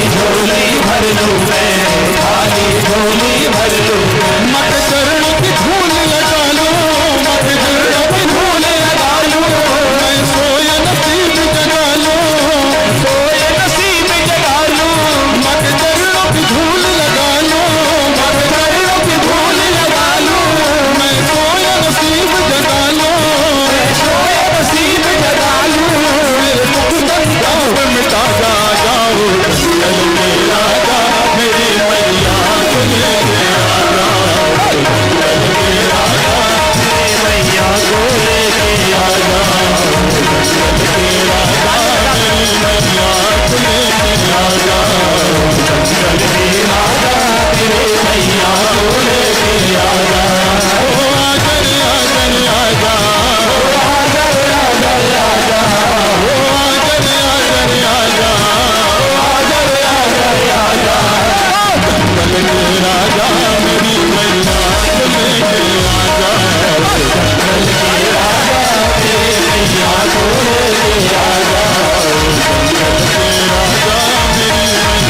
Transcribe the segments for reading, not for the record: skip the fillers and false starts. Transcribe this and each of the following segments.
झोली भर लूं मैं, खाली झोली भर लूं। मत चरणों की धूल लगा लूं, मत चरणों की धूल लगा लूं। मैं सोया नसीब जगा लूं, सोया नसीब जगा लूं। मत चरणों की धूल लगा लूं, मत चरणों की धूल लगा लूं। मैं सोया नसीब जगा लूं, मैं सोया नसीब जगा लूं। मेरे दुख संताप मिटा जा जाओ, चल मेरा जा मेरी मैया को लेके आ जाओ, चल मेरा जा मेरी मैया को लेके आ जाओ, चल मेरा जा मेरी मैया को लेके आ जाओ, चल मेरा जा मेरी मैया को लेके आ जाओ। आकर आकर आ जाओ, आकर आकर आ जाओ, आकर आकर आ जाओ, आकर आकर आ जाओ। चल मेरा जा मेरी मैया को लेके आ जाओ, चल मेरा जा मेरी मैया को लेके आ जाओ, चल मेरा जा मेरी मैया को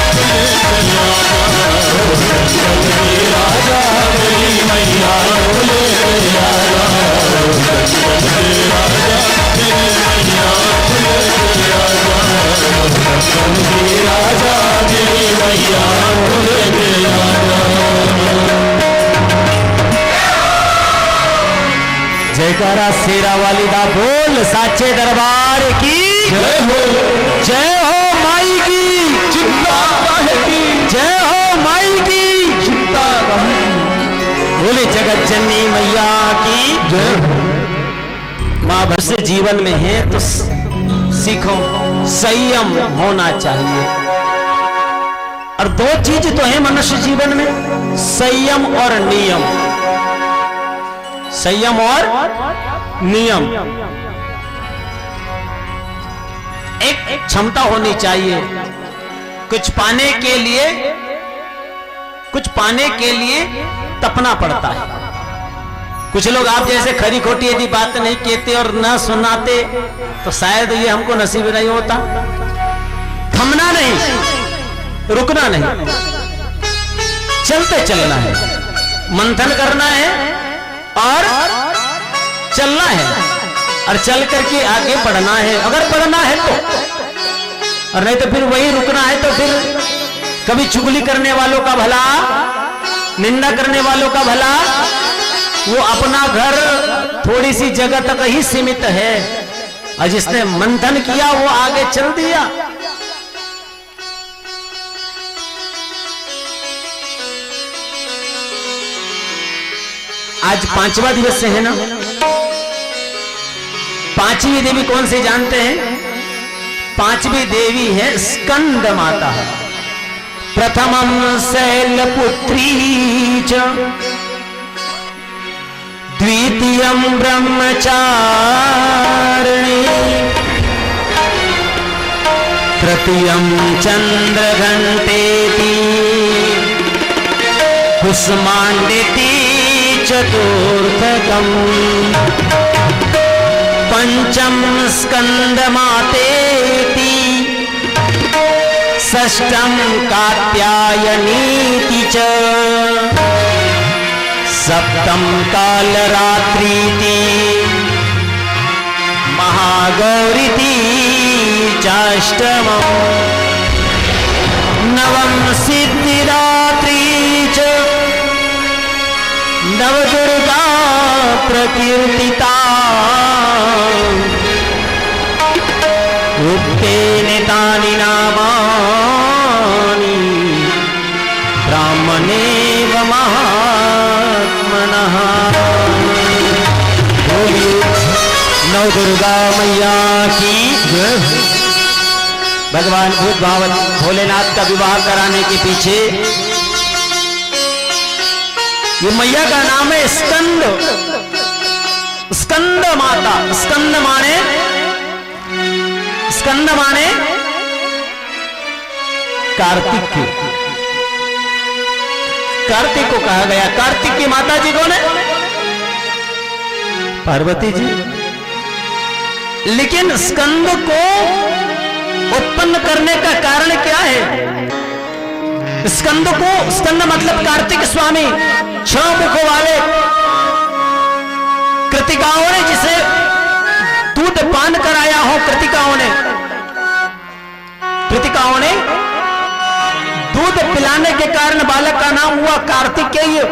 लेके आ जाओ, चल मेरा जा मेरी मैया को लेके आ जाओ, चल मेरा जा मेरी मैया को लेके आ जाओ, चल मेरा जा मेरी मैया को लेके आ जाओ। जयकारा शेरा वाली दा बोल साचे दरबार की जय हो, जय हो माई की, चिंता काहे की, जय हो माई की, चिंता काहे की। बोले जगत जननी मैया की जय हो। माँ भर से जीवन में है तो सीखो संयम होना चाहिए। और दो चीज तो है मनुष्य जीवन में, संयम और नियम, संयम और नियम। एक क्षमता होनी चाहिए कुछ पाने के लिए तपना पड़ता है। कुछ लोग आप जैसे खरी खोटी यदि बात नहीं कहते और न सुनाते तो शायद ये हमको नसीब नहीं होता। थमना नहीं, रुकना नहीं, चलते चलना है, मंथन करना है और चलना है और चल करके आगे बढ़ना है अगर बढ़ना है तो। और नहीं तो फिर वही रुकना है तो फिर कभी चुगली करने वालों का भला, निंदा करने वालों का भला, वो अपना घर थोड़ी सी जगह तक ही सीमित है और जिसने मंथन किया वो आगे चल दिया। आज 5वां दिवस से है ना। पांचवी देवी कौन सी जानते हैं? पांचवी देवी है स्कंद माता। प्रथमम शैलपुत्री च, द्वितीयम ब्रह्मचारिणी, तृतीयम चंद्रघंटेति, कुसुमांडेति, चतुर्थकम पंचम स्कंदमातेति, षष्ठम कात्यायनीति च, सप्तम कालरात्रीति, महागौरीति चाष्टमम, नवम सिद्धिदात्री च, नवदुर्गा प्रकीर्तिता, उक्तेन तानि नामानि ब्राह्मणेव महात्मनः। नवदुर्गा मैया की जय। भगवान भूत भावत भोलेनाथ का विवाह कराने के पीछे ये मैया का नाम है स्कंद। स्कंद माता, स्कंद माने कार्तिक। कार्तिक को कहा गया। कार्तिक की माता जी कौन है? पार्वती जी। लेकिन स्कंद को उत्पन्न करने का कारण क्या है? स्कंद को, स्कंद मतलब कार्तिक स्वामी, 6 मुखों वाले कृतिकाओं ने जिसे दूध पान कराया हो, कृतिकाओं ने दूध पिलाने के कारण बालक का नाम हुआ कार्तिकेय।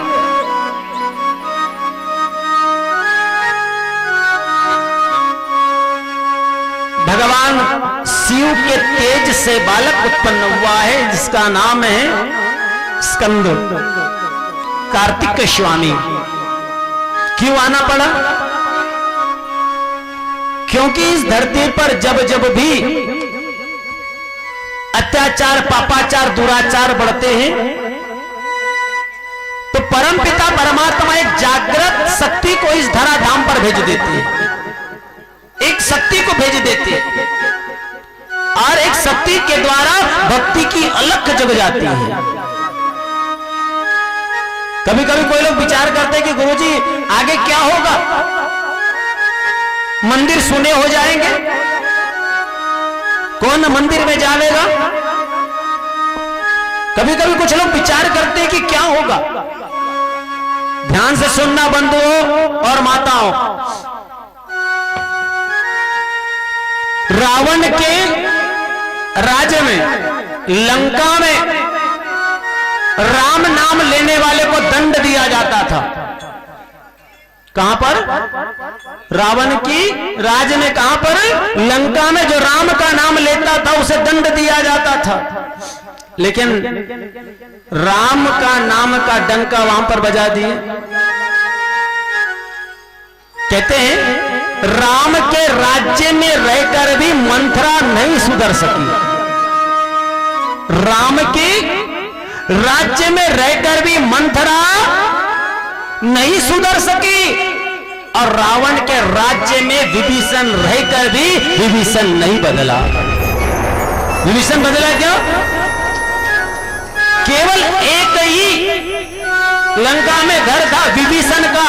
भगवान शिव के तेज से बालक उत्पन्न हुआ है जिसका नाम है स्कंद, कार्तिक स्वामी। क्यों आना पड़ा? क्योंकि इस धरती पर जब जब भी अत्याचार, पापाचार, दुराचार बढ़ते हैं तो परमपिता परमात्मा एक जागृत शक्ति को इस धराधाम पर भेज देते हैं, एक शक्ति को भेज देते हैं और एक शक्ति के द्वारा भक्ति की अलख जग जाती है। कभी कभी कोई लोग विचार करते हैं कि गुरुजी आगे क्या होगा, मंदिर सुने हो जाएंगे, कौन मंदिर में जाएगा। कभी कभी कुछ लोग विचार करते हैं कि क्या होगा। ध्यान से सुनना बंधुओं और माताओं, रावण के राज्य में, लंका में राम नाम लेने वाले को दंड दिया जाता था। कहां पर? रावण की राज्य में। कहां पर? लंका में। जो राम का नाम लेता था उसे दंड दिया जाता था, लेकिन राम का नाम का डंका वहां पर बजा दिए। कहते हैं राम के राज्य में रहकर भी मंथरा नहीं सुधर सकी। राम के राज्य में रहकर भी मंथरा नहीं सुधर सकी और रावण के राज्य में विभीषण रहकर भी विभीषण नहीं बदला। विभीषण बदला क्यों? केवल एक ही लंका में घर था विभीषण का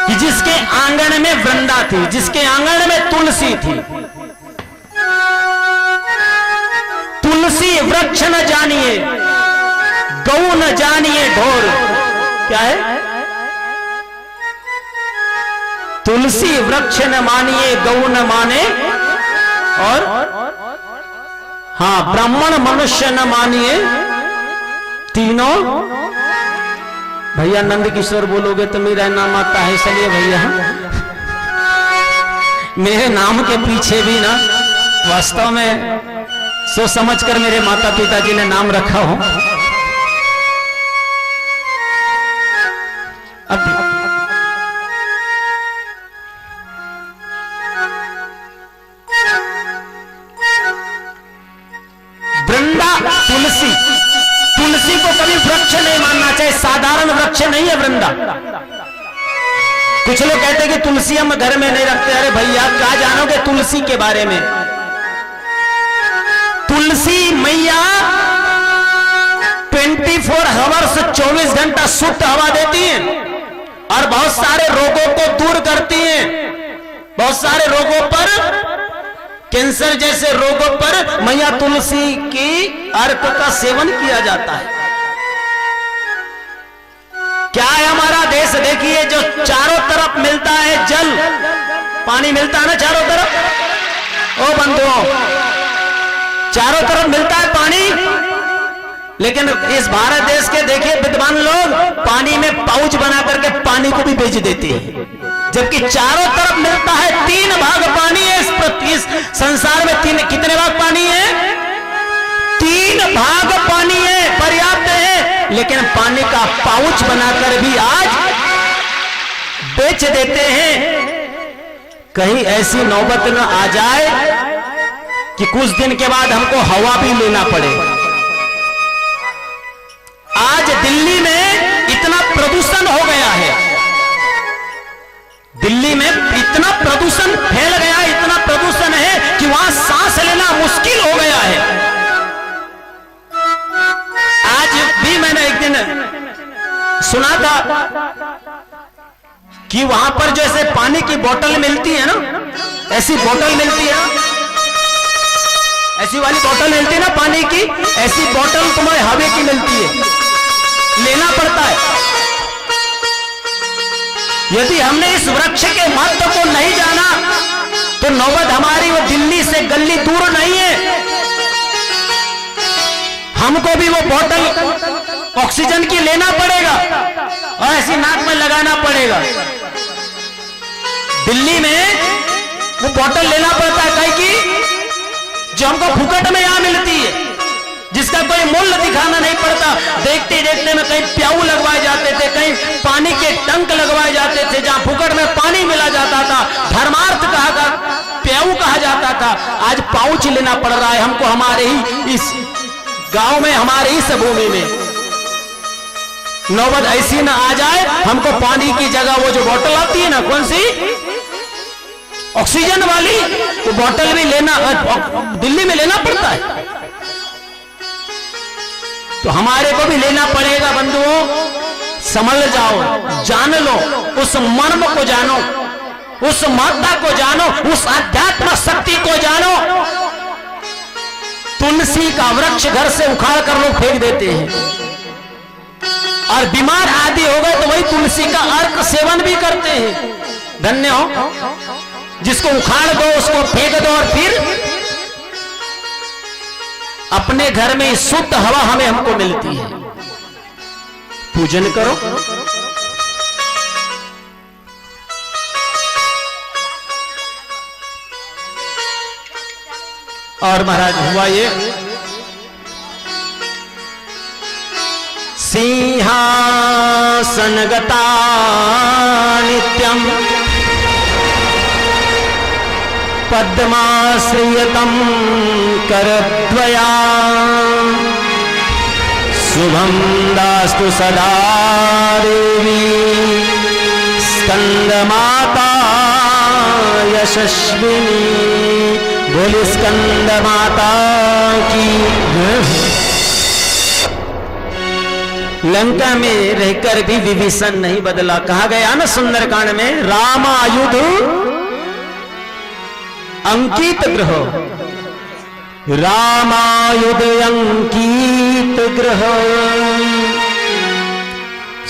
कि जिसके आंगन में वृंदा थी, जिसके आंगन में तुलसी थी। तुलसी वृक्ष न जानिए, गौ न जानिए ढोर। क्या है? तुलसी वृक्ष न मानिए, गौ न माने, और हाँ ब्राह्मण मनुष्य न मानिए, तीनों। भैया नंद किशोर बोलोगे तो मेरा नाम आता है, चलिए भैया मेरे नाम के पीछे भी ना वास्तव में सोच समझ कर मेरे माता पिता जी ने नाम रखा हो। अब वृंदा, तुलसी, तुलसी को कभी वृक्ष नहीं मानना चाहिए, साधारण वृक्ष नहीं है वृंदा। कुछ लोग कहते हैं कि तुलसी हम घर में नहीं रखते। अरे भैया क्या जानोगे तुलसी के बारे में? तुलसी मैया 24 आवर्स 24 घंटा शुद्ध हवा देती हैं और बहुत सारे रोगों को दूर करती हैं। बहुत सारे रोगों पर, कैंसर जैसे रोगों पर मैया तुलसी की अर्क का सेवन किया जाता है। क्या है हमारा देश? देखिए जो चारों तरफ मिलता है जल, पानी मिलता है ना चारों तरफ। ओ बंधुओं, चारों तरफ मिलता है पानी, लेकिन इस भारत देश के देखिए विद्वान लोग पानी में पाउच बना करके पानी को भी बेच देते हैं, जबकि चारों तरफ मिलता है 3 भाग पानी है। इस संसार में कितने भाग पानी है? 3 भाग पानी है, पर्याप्त है, लेकिन पानी का पाउच बनाकर भी आज बेच देते हैं। कहीं ऐसी नौबत न आ जाए कि कुछ दिन के बाद हमको हवा भी लेना पड़े। आज दिल्ली में इतना प्रदूषण हो गया है, दिल्ली में इतना प्रदूषण फैल गया, इतना प्रदूषण है कि वहां सांस लेना मुश्किल हो गया है। आज भी मैंने एक दिन सुना था कि वहां पर जैसे पानी की बोतल मिलती है ना, ऐसी बोतल मिलती है, ऐसी वाली बोतल मिलती है ना पानी की, ऐसी बोतल तुम्हें हवे की मिलती है, लेना पड़ता है। यदि हमने इस वृक्ष के महत्व को नहीं जाना तो नौबत हमारी वो दिल्ली से गली दूर नहीं है। हमको भी वो बोतल ऑक्सीजन की लेना पड़ेगा और ऐसी नाक में लगाना पड़ेगा। दिल्ली में वो बोतल लेना पड़ता है कहीं की जो हमको फुकट में यहां मिलती है, जिसका कोई मूल्य दिखाना नहीं पड़ता। देखते देखते में कहीं प्याऊ लगवाए जाते थे, कहीं पानी के टंक लगवाए जाते थे, जहां फुकट में पानी मिला जाता था धर्मार्थ कहा, प्याऊ कहा जाता था। आज पाउच लेना पड़ रहा है हमको, हमारे ही इस गांव में, हमारे ही भूमि में। नौबत ऐसी ना आ जाए हमको पानी की जगह वो जो बोतल आती है ना, कौन सी ऑक्सीजन वाली, वो बोतल भी लेना दिल्ली में लेना पड़ता है। तो हमारे को भी लेना पड़ेगा बंधुओं। समझ जाओ, जान लो, उस मर्म को जानो, उस महत्ता को जानो, उस आध्यात्म शक्ति को जानो। तुलसी का वृक्ष घर से उखाड़ कर लोग फेंक देते हैं और बीमार आदि हो गए तो वही तुलसी का अर्क सेवन भी करते हैं। धन्य हो जिसको उखाड़ दो, उसको फेंक दो और फिर अपने घर में शुद्ध हवा हमें हमको मिलती है। पूजन करो। और महाराज हुआ ये सिंहासनगता नित्यम पद्माश्रियतम करद्वया शुभम दास्तु सदा देवी स्कंदमाता यशस्विनी। बोले स्कंद माता की। लंका में रहकर भी विभीषण नहीं बदला। कहा गया ना सुंदरकांड में, रामायुध अंकित ग्रह, रामायुध अंकित ग्रह,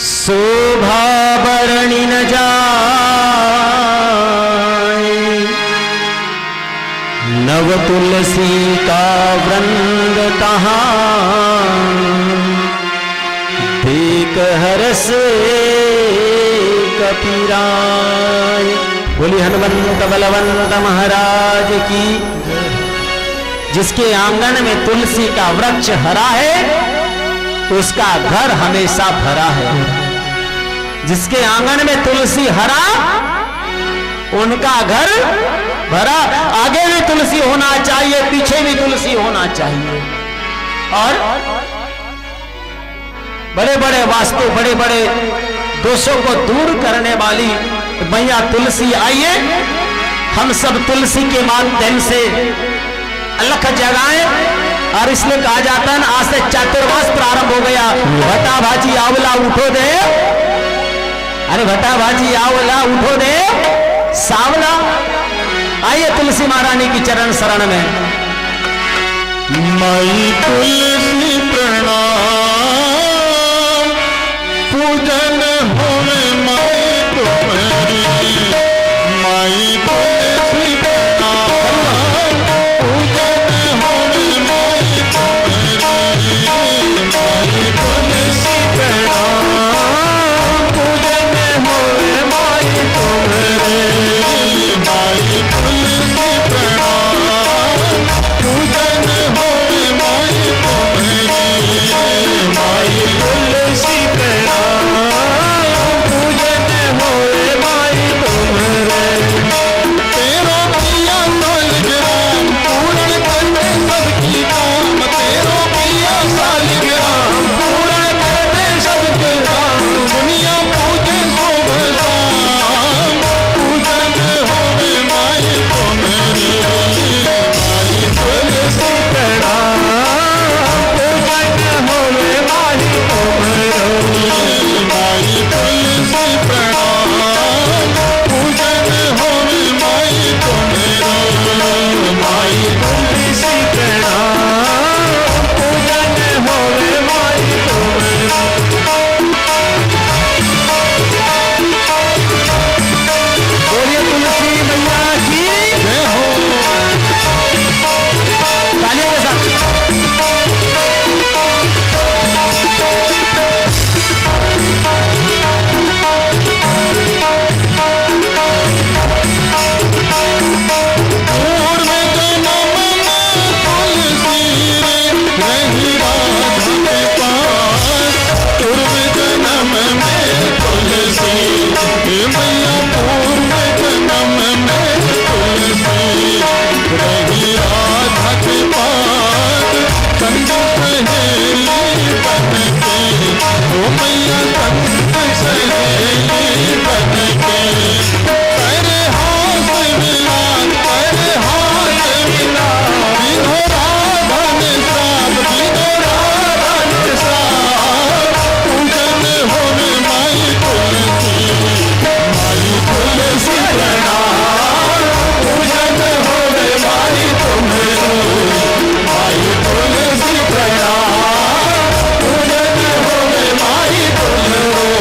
शोभा बरणी न जाए, नव तुलसी का वृंद तहां, देख हरस कपीराय। बोली हनुमंत बलवंत महाराज की। जिसके आंगन में तुलसी का वृक्ष हरा है उसका घर हमेशा भरा है। जिसके आंगन में तुलसी हरा उनका घर भरा। आगे भी तुलसी होना चाहिए, पीछे भी तुलसी होना चाहिए। और बड़े बड़े वास्तु, बड़े बड़े दोषों को दूर करने वाली मैया तुलसी, आइए हम सब तुलसी के माध्यम से अलख जगाएं। और इसलिए कहा जाता है ना, आज से चातुर्मास प्रारंभ हो गया। भट्टा भाजी आवला उठो दे, अरे भट्टा भाजी आवला उठो दे सावला। आइए तुलसी महारानी की चरण शरण में। माई तुलसी प्रणाम, पूजन होवे माई तुम्हारी। माई तुलसी प्रणाम, पूजन होवे माई तुम्हारी। माई तुलसी प्रणाम, पूजन होवे माई तुम्हारी। माई तुलसी प्रणाम, पूजन होवे माई तुम्हारी। मैया संत सहेली बन के तेरे हाथ मिला, तेरे हाथ मिला। बिनो राधन साब, बिनो राधन साब, पूजन होवे माई तुलसी, माई तुलसी प्रणाम। पूजन होवे माई तुमरो, माई तुलसी प्रणाम। पूजन होवे माई तुमरो।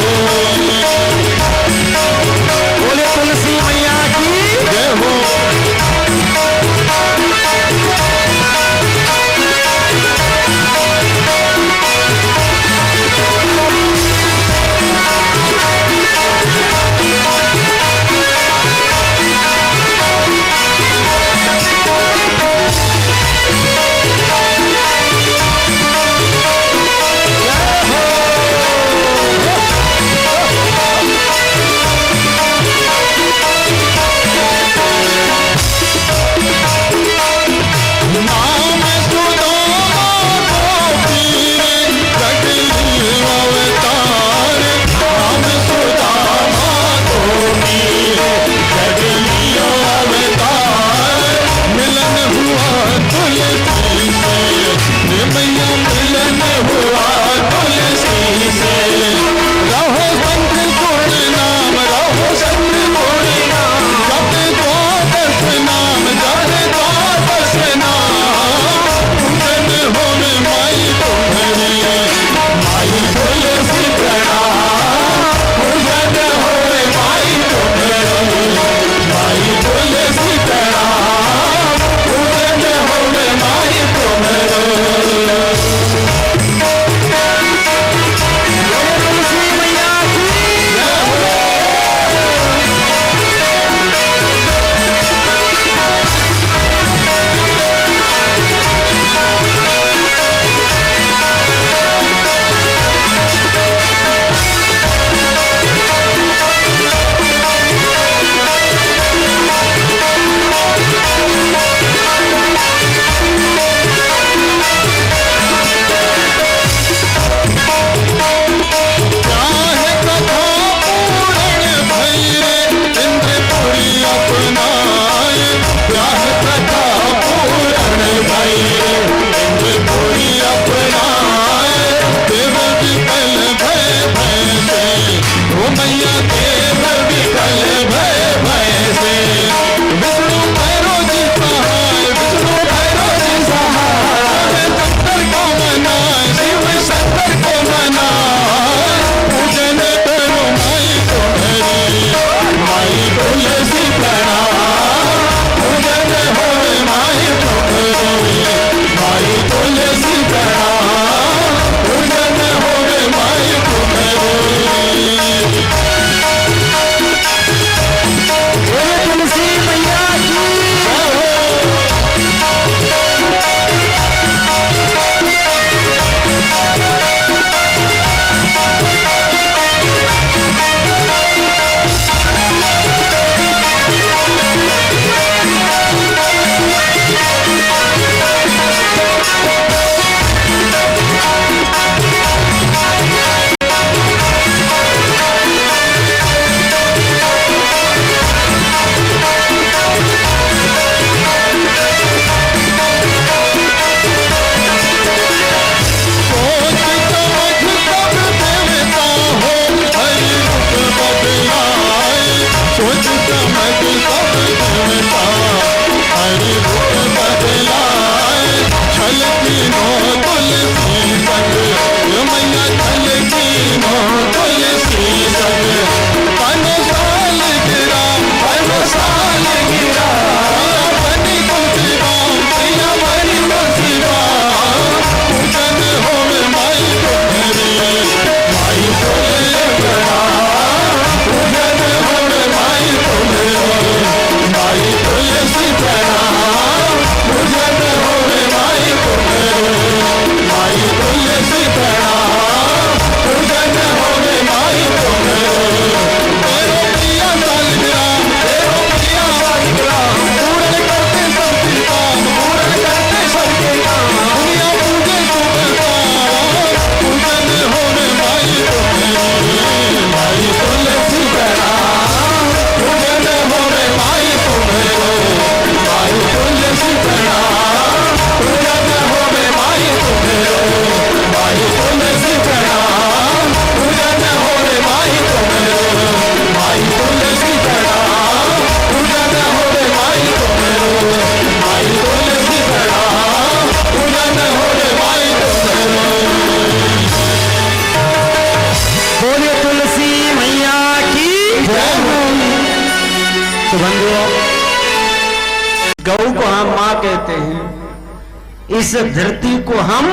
इस धरती को हम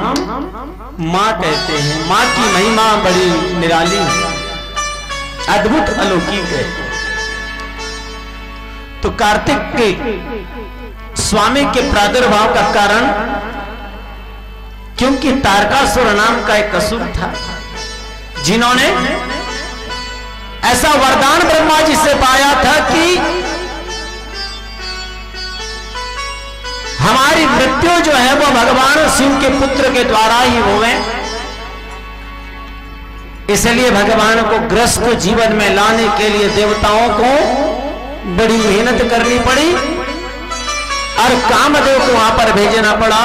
मां कहते हैं। मां की महिमा बड़ी निराली है, अद्भुत अलौकिक है। तो कार्तिक के स्वामी के प्रादुर्भाव का कारण, क्योंकि तारकासुर नाम का एक असुर था, जिन्होंने ऐसा वरदान ब्रह्मा जी से पाया था कि हमारी मृत्यु जो है वो भगवान शिव के पुत्र के द्वारा ही होवे। इसलिए भगवान को ग्रस्त जीवन में लाने के लिए देवताओं को बड़ी मेहनत करनी पड़ी और कामदेव को वहां पर भेजना पड़ा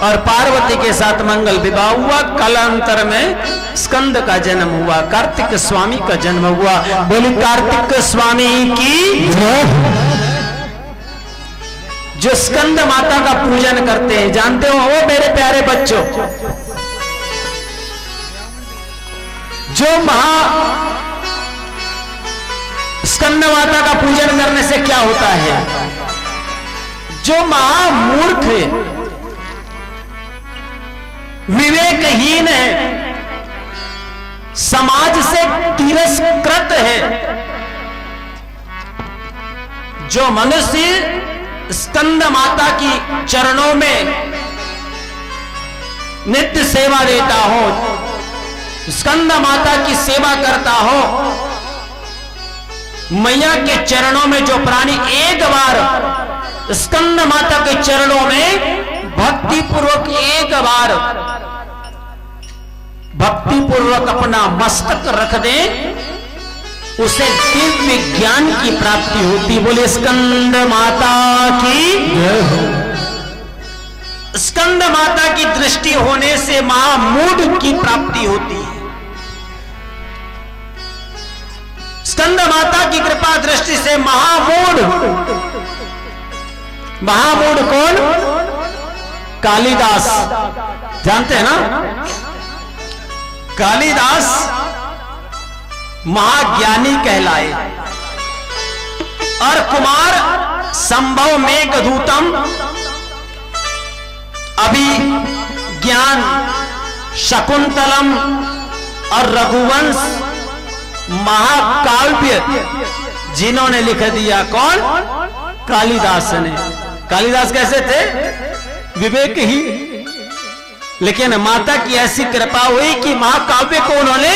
और पार्वती के साथ मंगल विवाह हुआ। कालांतर में स्कंद का जन्म हुआ, कार्तिक स्वामी का जन्म हुआ। बोली कार्तिक स्वामी की जो स्कंद माता का पूजन करते हैं, जानते हो वो मेरे प्यारे बच्चों, जो स्कंद माता का पूजन करने से क्या होता है, जो महामूर्ख है, विवेकहीन है, समाज से तिरस्कृत है, जो मनुष्य स्कंद माता की चरणों में नित्य सेवा देता हो, स्कंद माता की सेवा करता हो, मैया के चरणों में जो प्राणी एक बार स्कंद माता के चरणों में भक्ति पूर्वक एक बार भक्ति पूर्वक अपना मस्तक रख दे, उसे दिव्य ज्ञान की प्राप्ति होती। बोले स्कंद माता की। स्कंद माता की दृष्टि होने से महामूढ़ की प्राप्ति होती है। स्कंद माता की कृपा दृष्टि से महामूढ़, महामूढ़ कौन? कालिदास, जानते हैं ना? कालिदास महाज्ञानी कहलाए और कुमार संभव मेघदूतम अभिज्ञान शकुंतलम और रघुवंश महाकाव्य जिन्होंने लिख दिया, कौन? कालिदास ने। कालिदास कैसे थे? विवेक ही, लेकिन माता की ऐसी कृपा हुई कि महाकाव्य को उन्होंने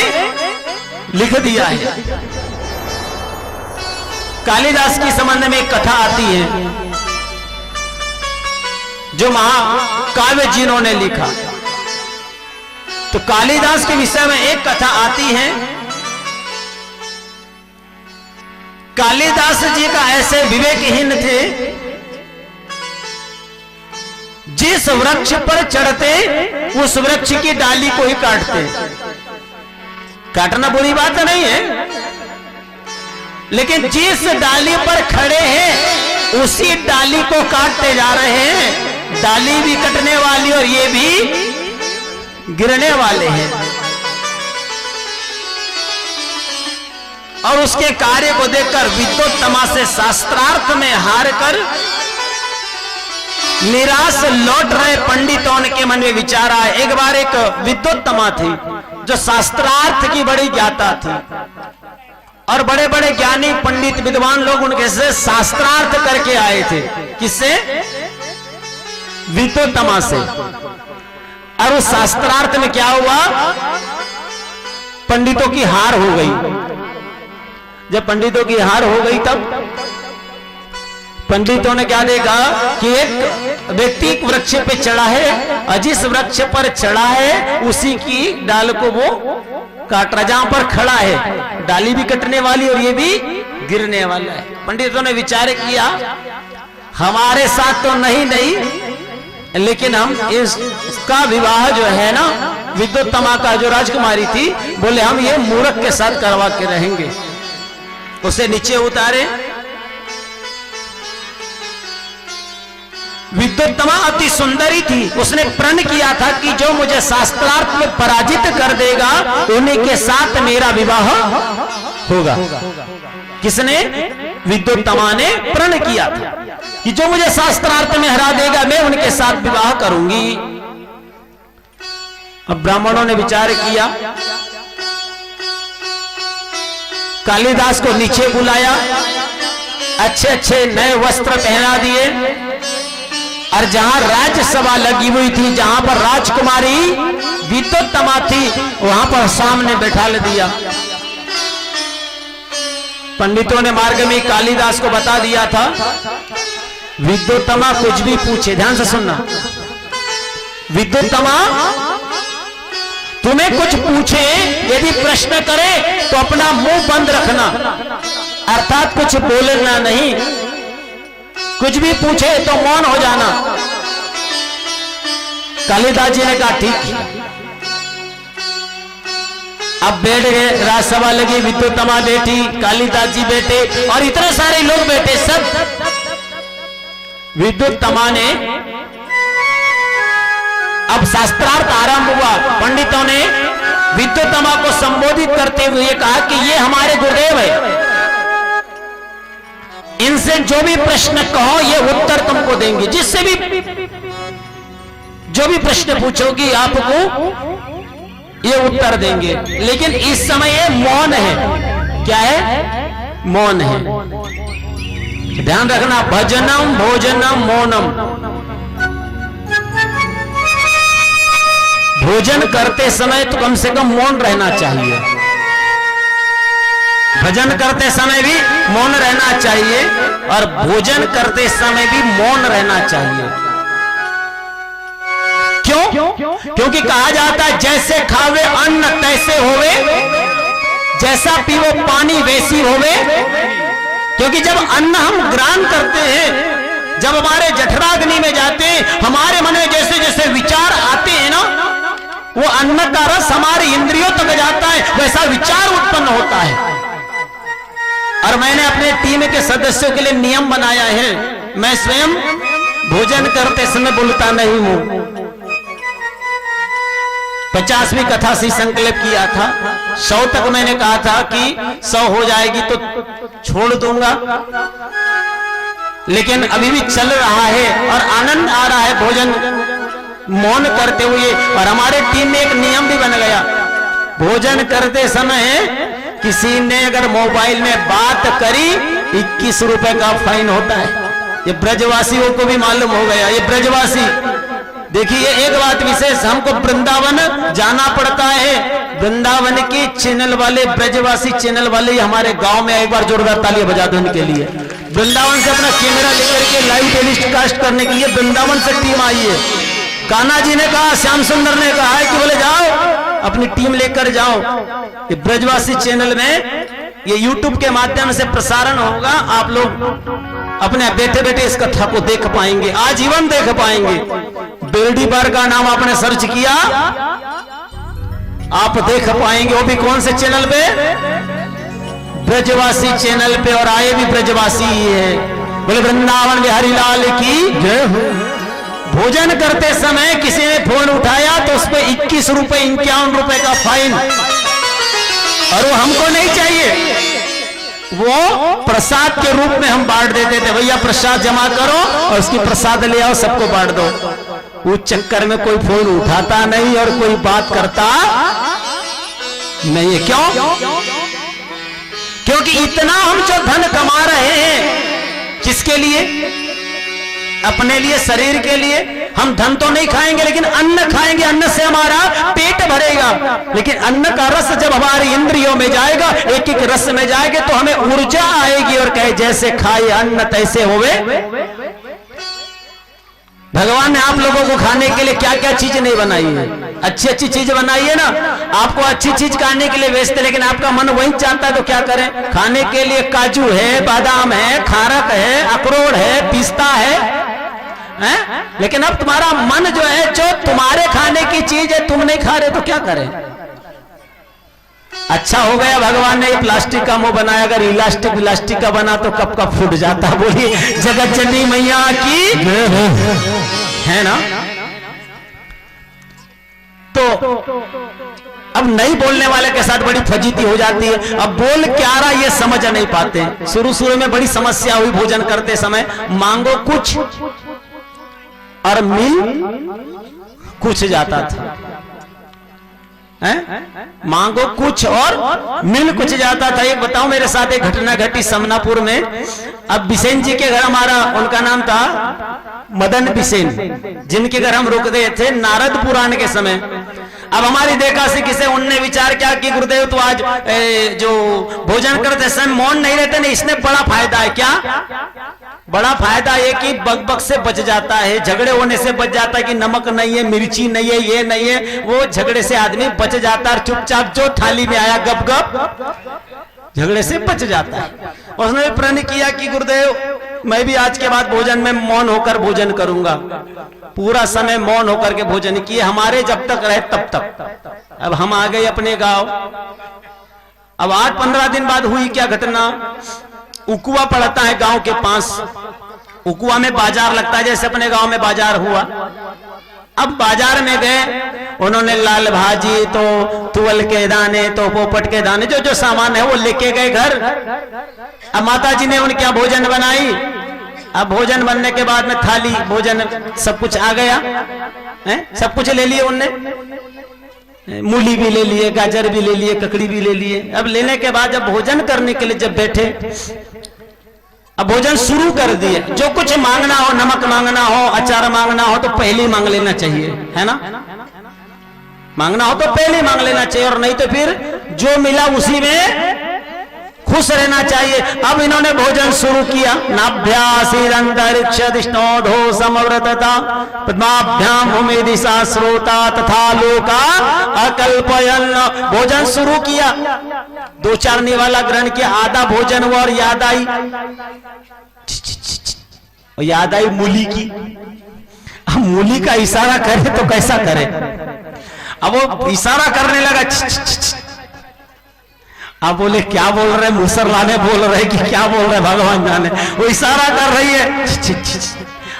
लिख दिया है। कालिदास के संबंध में एक कथा आती है, जो महाकाव्य जिन्होंने लिखा, तो कालिदास के विषय में एक कथा आती है। कालिदास जी का ऐसे विवेकहीन थे, जिस वृक्ष पर चढ़ते उस वृक्ष की डाली को ही काटते। काटना बुरी बात नहीं है, लेकिन जिस डाली पर खड़े हैं उसी डाली को काटते जा रहे हैं। डाली भी कटने वाली और ये भी गिरने वाले हैं। और उसके कार्य को देखकर विद्वोत्तमा से शास्त्रार्थ में हार कर निराश लौट रहे पंडितों के मन में विचार आया। एक बार एक विद्वोत्तमा थी जो शास्त्रार्थ की बड़ी ज्ञाता थी, और बड़े बड़े ज्ञानी पंडित विद्वान लोग उनके से शास्त्रार्थ करके आए थे। किससे? विद्वोत्तमा से। और उस शास्त्रार्थ में क्या हुआ? पंडितों की हार हो गई। जब पंडितों की हार हो गई तब पंडितों ने क्या देखा कि एक व्यक्ति वृक्ष पे चढ़ा है और जिस वृक्ष पर चढ़ा है उसी की डाल को वो काट रहा, जहां पर खड़ा है डाली भी कटने वाली और ये भी गिरने वाला है। पंडितों ने विचार किया, हमारे साथ तो नहीं, लेकिन हम इसका विवाह जो है ना, विद्वोत्तमा का जो राजकुमारी थी, बोले हम ये मूर्ख के साथ करवा के रहेंगे। उसे नीचे उतारे। विद्वोत्तमा अति सुंदरी थी, उसने प्रण किया था कि जो मुझे शास्त्रार्थ में पराजित कर देगा उन्हीं के साथ मेरा विवाह होगा। किसने? विद्वोत्तमा ने प्रण किया था। कि जो मुझे शास्त्रार्थ में हरा देगा मैं उनके साथ विवाह करूंगी। अब ब्राह्मणों ने विचार किया, कालिदास को नीचे बुलाया, अच्छे अच्छे नए वस्त्र पहना दिए, और जहां राज्यसभा लगी हुई थी, जहां पर राजकुमारी विद्योत्तमा थी, वहां पर सामने बैठा दिया। पंडितों ने मार्ग में कालिदास को बता दिया था, विद्योत्तमा कुछ भी पूछे, ध्यान से सुनना, विद्योत्तमा तुम्हें कुछ पूछे, यदि प्रश्न करे तो अपना मुंह बंद रखना, अर्थात कुछ बोलना नहीं, कुछ भी पूछे तो मौन हो जाना। कालिदास जी ने कहा ठीक। अब बैठ गए, राजसभा लगी, विद्योत्तमा बैठी, कालिदास जी बैठे और इतने सारे लोग बैठे सब। विद्योत्तमा ने अब शास्त्रार्थ आरंभ हुआ। पंडितों ने विद्योत्तमा को संबोधित करते हुए कहा कि ये हमारे गुरुदेव है, इनसे जो भी प्रश्न कहो ये उत्तर तुमको देंगे, जिससे भी जो भी प्रश्न पूछोगी आपको ये उत्तर देंगे। लेकिन इस समय ये मौन है। क्या है? मौन है। ध्यान रखना, भजनम भोजनम मौनम। भोजन करते समय तो कम से कम मौन रहना चाहिए, भजन करते समय भी मौन रहना चाहिए, और भोजन करते समय भी मौन रहना चाहिए। क्यों? क्योंकि कहा जाता है जैसे खावे अन्न तैसे होवे, जैसा पीवो पानी वैसी होवे। क्योंकि जब अन्न हम ग्रहण करते हैं, जब हमारे जठराग्नि में जाते हैं, हमारे मन में जैसे जैसे विचार आते हैं ना, वो अन्न का रस हमारी इंद्रियों तक जाता है, वैसा विचार उत्पन्न होता है। और मैंने अपने टीम के सदस्यों के लिए नियम बनाया है, मैं स्वयं भोजन करते समय बोलता नहीं हूं। 50वीं कथा से संकल्प किया था, 100 तक मैंने कहा था कि 100 हो जाएगी तो छोड़ दूंगा, लेकिन अभी भी चल रहा है और आनंद आ रहा है भोजन मौन करते हुए। और हमारे टीम में एक नियम भी बन गया, भोजन करते समय किसी ने अगर मोबाइल में बात करी 21 रुपए का फाइन होता है। ये ब्रजवासियों को भी मालूम हो गया। ये ब्रजवासी देखिए, एक बात विशेष, हमको वृंदावन जाना पड़ता है। वृंदावन के चैनल वाले, ब्रजवासी चैनल वाले हमारे गांव में एक बार जोरदार तालियां बजा दो उनके लिए। वृंदावन से अपना कैमरा लेकर के लाइव टेलीकास्ट करने के लिए वृंदावन से टीम आई है। कान्हा जी ने कहा, श्याम सुंदर ने कहा है कि बोले जाओ अपनी टीम लेकर जाओ। ये ब्रजवासी चैनल में ये YouTube के माध्यम से प्रसारण होगा, आप लोग अपने बैठे बैठे इस कथा को देख पाएंगे, आजीवन देख पाएंगे। बेलडी बार का नाम आपने सर्च किया, आप देख पाएंगे। वो भी कौन से चैनल पे? ब्रजवासी चैनल पे। और आए भी ब्रजवासी ही है। बोले वृंदावन बिहारी लाल की जय हो। भोजन करते समय किसी ने फोन उठाया तो उस पर 21 रुपए 51 रुपए का फाइन, और वो हमको नहीं चाहिए। वो प्रसाद के रूप में हम बांट देते थे, भैया प्रसाद जमा करो और उसकी प्रसाद ले आओ, सबको बांट दो। उस चक्कर में कोई फोन उठाता नहीं और कोई बात करता नहीं है। क्यों? क्योंकि इतना हम जो धन कमा रहे हैं, किसके लिए? अपने लिए, शरीर के लिए। हम धन तो नहीं खाएंगे लेकिन अन्न खाएंगे, अन्न से हमारा पेट भरेगा। लेकिन अन्न का रस जब हमारी इंद्रियों में जाएगा, एक एक रस में जाएगा, तो हमें ऊर्जा आएगी। और कहे जैसे खाए अन्न तैसे होवे। भगवान ने आप लोगों को खाने के लिए क्या क्या चीज नहीं बनाई है? अच्छी अच्छी चीज बनाई है ना। आपको अच्छी चीज खाने के लिए बेचते, लेकिन आपका मन वही चाहता है तो क्या करें? खाने के लिए काजू है, बादाम है, खारक है, अखरोट है, पिस्ता है। लेकिन अब तुम्हारा मन जो है, जो तुम्हारे खाने की चीज है, तुम नहीं खा रहे तो क्या करें? अच्छा हो गया भगवान ने ये प्लास्टिक का मुंह बनाया। अगर इलास्टिक का बना तो कब कब फूट जाता। बोलिए जगत जननी मैया की है ना। तो अब नहीं बोलने वाले के साथ बड़ी फजीती हो जाती है। अब बोल क्या रहा ये समझ नहीं पाते। शुरू शुरू में बड़ी समस्या हुई भोजन करते समय, मांगो कुछ और मिल कुछ जाता था। मांगो कुछ और मिल कुछ जाता था। एक बताऊं, मेरे साथ एक घटना घटी समनापुर में। अब बिसेन जी के घर हमारा, उनका नाम था मदन बिसेन, जिनके घर हम रुक गए थे नारद पुराण के समय। अब हमारी देखा से किसे उनने विचार किया कि गुरुदेव तो आज जो भोजन करते समय मौन नहीं रहते नहीं, इसने बड़ा फायदा है। क्या बड़ा फायदा ये कि बकबक से बच जाता है, झगड़े होने से बच जाता है कि नमक नहीं है, मिर्ची नहीं है, ये नहीं है, वो झगड़े से आदमी बच जाता है। चुपचाप जो थाली में आया गप गप झगड़े से बच जाता है। और उसने प्रण किया कि गुरुदेव मैं भी आज के बाद भोजन में मौन होकर भोजन करूंगा। पूरा समय मौन होकर के भोजन किए, हमारे जब तक रहे तब तक। अब हम आ गए अपने गांव। अब 8-15 दिन बाद हुई क्या घटना, उकुआ पड़ता है गांव के पास। उकुआ में बाजार लगता है, जैसे अपने गांव में बाजार हुआ। अब बाजार में गए, उन्होंने लाल भाजी तो तुअल के दाने तो पोपट के दाने जो जो सामान है वो लेके गए घर। अब माता जी ने उनके यहाँ भोजन बनाई। अब भोजन बनने के बाद में थाली भोजन सब कुछ आ गया है, सब कुछ ले लिए उनने, मूली भी ले लिए, गाजर भी ले लिए, ककड़ी भी ले लिए। अब लेने के बाद जब भोजन करने के लिए जब बैठे, अब भोजन शुरू कर दिए। जो कुछ मांगना हो, नमक मांगना हो, अचार मांगना हो तो पहले ही मांग लेना चाहिए, है ना। मांगना हो तो पहले ही मांग लेना चाहिए, और नहीं तो फिर जो मिला उसी में खुश रहना चाहिए। अब इन्होंने भोजन शुरू किया। नाभ्यासीरंतरिक्ष दिष्णोधो समव्रतता पद्माभ्याम भूमि दिशा श्रोता तथा लोका अकल्पयन। भोजन शुरू किया, 2-4 निवाला ग्रहण किया, आधा भोजन हुआ और याद आई, याद आई मूली की। अब मूली का इशारा करे तो कैसा करे। अब वो इशारा करने लगा। आप बोले क्या बोल रहे, मुसर लाने बोल रहे कि क्या बोल रहे भगवान जाने। वो इशारा कर रही है।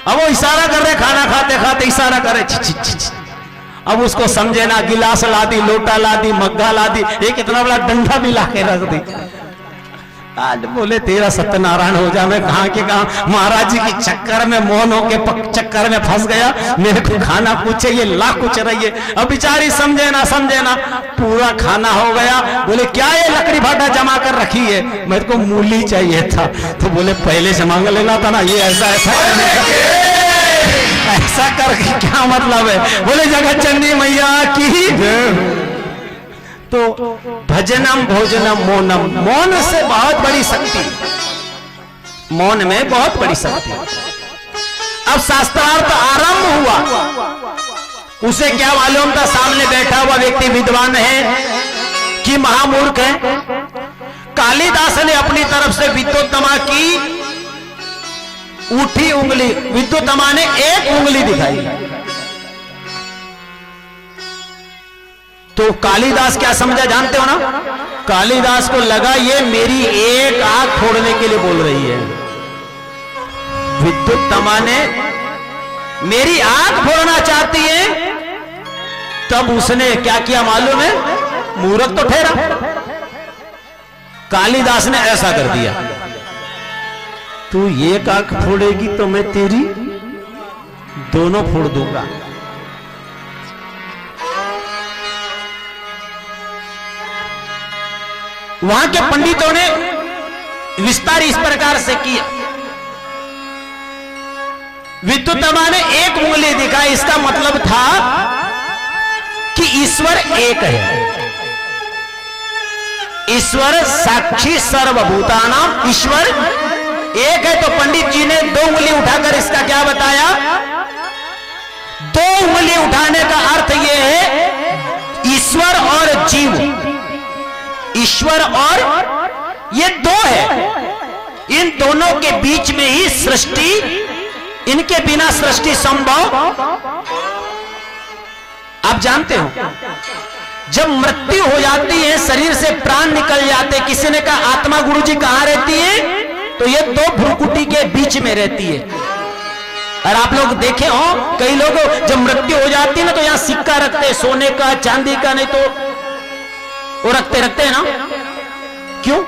अब वो इशारा कर रहे, खाना खाते खाते इशारा करे। अब उसको समझे ना, गिलास ला दी, लोटा ला दी, मग्गा ला दी, एक इतना बड़ा डंडा भी ला के रख दी। आज बोले तेरा सत्यनारायण हो जा। मैं कहां के कहां महाराज जी की चक्कर में, मौन होके चक्कर में फंस गया। मेरे को खाना कुछ चाहिए, ला कुछ रही है। अब बेचारी समझे ना, पूरा खाना हो गया। बोले क्या ये लकड़ी भाटा जमा कर रखी है, मेरे को मूली चाहिए था। तो बोले पहले से मांग लेना था ना, ये ऐसा ऐसा करके क्या मतलब है। बोले जगत चंडी मैया की। तो भजनम भोजनम मौनम, मौन से बहुत बड़ी शक्ति, मौन में बहुत बड़ी शक्ति। अब शास्त्रार्थ आरंभ हुआ। उसे क्या मालूम था सामने बैठा हुआ व्यक्ति विद्वान है कि महामूर्ख है। कालिदास ने अपनी तरफ से विद्युतमा की उठी उंगली, विद्युतमा ने एक उंगली दिखाई। तो कालिदास क्या समझा जानते हो ना, कालिदास को लगा ये मेरी एक आंख फोड़ने के लिए बोल रही है। विद्युतमा ने मेरी आंख फोड़ना चाहती है। तब उसने क्या किया मालूम है, मूर्ख तो ठहरा। कालिदास ने ऐसा कर दिया, तू एक आंख फोड़ेगी तो मैं तेरी दोनों फोड़ दूंगा। वहां के पंडितों ने विस्तार इस प्रकार से किया। विद्युतमा ने एक उंगली दिखाई, इसका मतलब था कि ईश्वर एक है। ईश्वर साक्षी सर्वभूतानाम, ईश्वर एक है। तो पंडित जी ने 2 उंगली उठाकर इसका क्या बताया, 2 उंगली उठाने का अर्थ यह है ईश्वर और जीव, ईश्वर और ये 2 है। इन दोनों के बीच में ही सृष्टि, इनके बिना सृष्टि संभव। आप जानते हो जब मृत्यु हो जाती है, शरीर से प्राण निकल जाते, किसी ने कहा आत्मा गुरुजी कहां रहती है, तो ये 2 भ्रुकुटी के बीच में रहती है। और आप लोग देखे हो कई लोग जब मृत्यु हो जाती है ना तो यहां सिक्का रखते हैं, सोने का चांदी का, नहीं तो वो रखते हैं ना? क्यों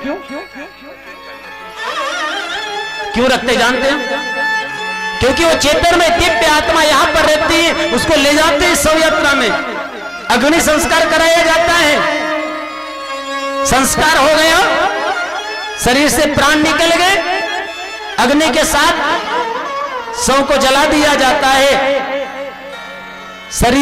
क्यों रखते जानते हैं? क्योंकि वो चेतन में दिव्य आत्मा यहां पर रहती है, उसको ले जाते हैं शव यात्रा में, अग्नि संस्कार कराया जाता है, संस्कार हो गया, शरीर से प्राण निकल गए, अग्नि के साथ शव को जला दिया जाता है। शरीर